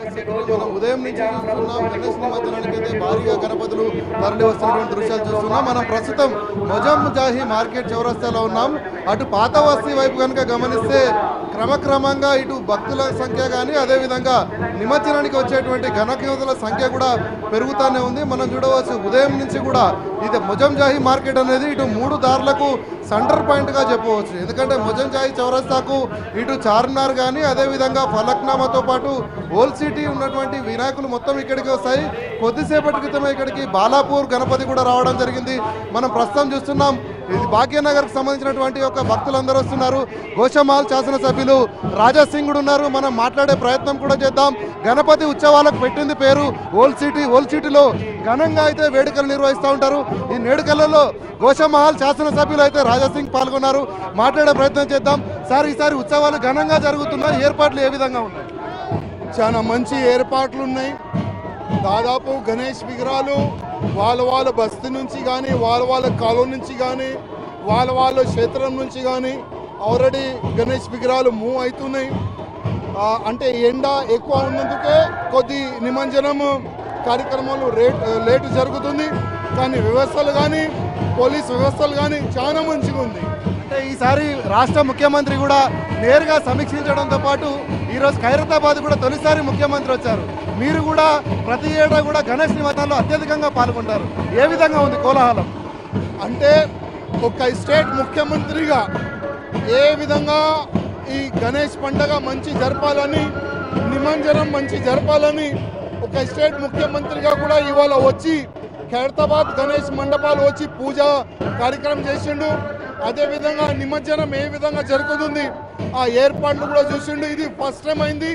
మనం ఉదయం నుంచి చూస్తున్నాం గణేష్ నిమజ్జనానికి అయితే భారీగా గణపతులు తరలి వస్తున్నటువంటి దృశ్యాలు చూస్తున్నాం. మనం ప్రస్తుతం మొజాంజాహి మార్కెట్ చౌరస్తాలో ఉన్నాం. అటు పాత వస్తీ వైపు కనుక గమనిస్తే క్రమక్రమంగా ఇటు భక్తుల సంఖ్య కానీ అదేవిధంగా నిమజ్జనానికి వచ్చేటువంటి గణకయోధుల సంఖ్య కూడా పెరుగుతూనే ఉంది. మనం చూడవచ్చు ఉదయం నుంచి కూడా ఇది మొజాంజాహి మార్కెట్ అనేది ఇటు 3 దారులకు సెంటర్ పాయింట్గా చెప్పవచ్చు. ఎందుకంటే మొజాంజాహి చౌరస్తాకు ఇటు చార్మినార్ కానీ అదేవిధంగా ఫలక్నామాతో పాటు ఓల్డ్ సిటీ ఉన్నటువంటి వినాయకులు మొత్తం ఇక్కడికి వస్తాయి. కొద్దిసేపటి క్రితమే ఇక్కడికి బాలాపూర్ గణపతి కూడా రావడం జరిగింది. మనం ప్రస్తుతం చూస్తున్నాం ఇది భాగ్యనగర్కి సంబంధించినటువంటి ఒక భక్తులందరూ వస్తున్నారు. గోషమాల్ శాసనసభ్యులు రాజాసింగ్ ఉన్నారు. మనం మాట్లాడే ప్రయత్నం కూడా చేద్దాం. గణపతి ఉత్సవాలకు పెట్టింది పేరు ఓల్డ్ సిటీ. ఓల్డ్ సిటీలో ఘనంగా అయితే వేడుకలు నిర్వహిస్తూ ఉంటారు. ఈ వేడుకలలో గోషమహల్ శాసనసభ్యులు అయితే రాజాసింగ్ పాల్గొన్నారు. మాట్లాడే ప్రయత్నం చేద్దాం. సార్, ఈసారి ఉత్సవాలు ఘనంగా జరుగుతున్నాయి, ఏర్పాట్లు ఏ విధంగా ఉన్నాయి? చాలా మంచి ఏర్పాట్లు ఉన్నాయి. దాదాపు గణేష్ విగ్రహాలు వాళ్ళ బస్తీ నుంచి కానీ వాళ్ళ కాలువ నుంచి కానీ వాళ్ళ క్షేత్రం నుంచి కానీ ఆల్రెడీ గణేష్ విగ్రహాలు మూవ్ అవుతున్నాయి. అంటే ఎండ ఎక్కువ ఉన్నందుకే కొద్ది నిమజ్జనం కార్యక్రమాలు లేటు జరుగుతుంది. కానీ వ్యవస్థలు కానీ పోలీస్ వ్యవస్థలు కానీ చాలా మంచిగా ఉంది. అంటే ఈసారి రాష్ట్ర ముఖ్యమంత్రి కూడా నేరుగా సమీక్షించడంతో పాటు ఈరోజు ఖైరతాబాద్ కూడా తొలిసారి ముఖ్యమంత్రి వచ్చారు. మీరు కూడా ప్రతి ఏటా కూడా గణేష్ నిమజ్జనంలో అత్యధికంగా పాల్గొంటారు. ఏ విధంగా ఉంది కోలాహలం? అంటే ఒక స్టేట్ ముఖ్యమంత్రిగా ఏ విధంగా ఈ గణేష్ పండుగ మంచి జరపాలని, నిమజ్జనం మంచి జరపాలని ఒక స్టేట్ ముఖ్యమంత్రిగా కూడా ఇవాళ వచ్చి ఖైరతాబాద్ గణేష్ మండపాలు వచ్చి పూజ కార్యక్రమం చేసిండు. అదేవిధంగా నిమజ్జనం ఏ విధంగా జరుగుతుంది ఆ ఏర్పాట్లు కూడా చూసిండు. ఇది ఫస్ట్ టైం అయింది.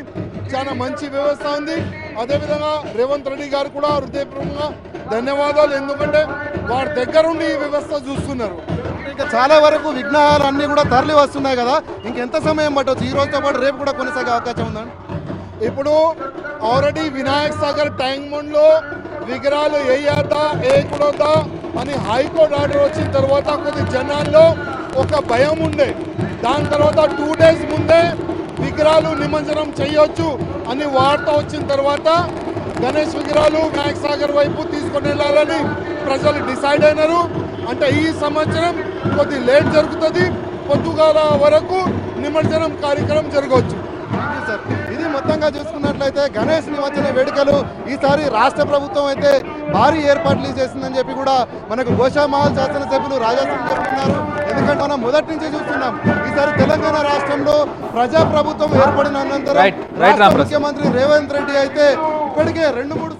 చాలా మంచి వ్యవస్థ ఉంది. అదేవిధంగా రేవంత్ రెడ్డి గారు కూడా హృదయపూర్వకంగా ధన్యవాదాలు. ఎందుకంటే వారి దగ్గరుండి ఈ వ్యవస్థ చూస్తున్నారు. ఇంకా చాలా వరకు విఘ్నాలు అన్నీ కూడా తరలి వస్తున్నాయి కదా, ఇంకెంత సమయం పట్టవచ్చు? ఈ రోజుతో పాటు రేపు కూడా కొనసాగే అవకాశం ఉందండి. ఇప్పుడు ఆల్రెడీ వినాయక్ సాగర్ ట్యాంక్ బండ్లో విగ్రహాలు వేయద్దా వేయకూడదా అని హైకోర్టు ఆర్డర్ వచ్చిన తర్వాత కొద్ది జనాల్లో ఒక భయం ఉండే. దాని తర్వాత 2 days ముందే విగ్రహాలు నిమజ్జనం చేయొచ్చు అని వార్త వచ్చిన తర్వాత గణేష్ విగ్రహాలు వినాయక్ సాగర్ వైపు తీసుకొని వెళ్ళాలని ప్రజలు డిసైడ్ అయినారు. అంటే ఈ సంవత్సరం కొద్ది లేట్ జరుగుతుంది. పొద్దుగాల వరకు నిమజ్జనం కార్యక్రమం జరగవచ్చు. సార్, ఇది మొత్తంగా చూసుకున్నట్లయితే గణేష్ నిమజ్జన వేడుకలు ఈసారి రాష్ట్ర ప్రభుత్వం అయితే భారీ ఏర్పాట్లు చేసిందని చెప్పి కూడా మనకు గోషామహల్ శాసనసభ్యులు రాజాసింగ్ చెప్తున్నారు. ఎందుకంటే మనం మొదటి నుంచి చూస్తున్నాం ఈసారి తెలంగాణ రాష్ట్రంలో ప్రజాప్రభుత్వం ఏర్పడిన అనంతరం ముఖ్యమంత్రి రేవంత్ రెడ్డి అయితే ఇప్పటికే 2-3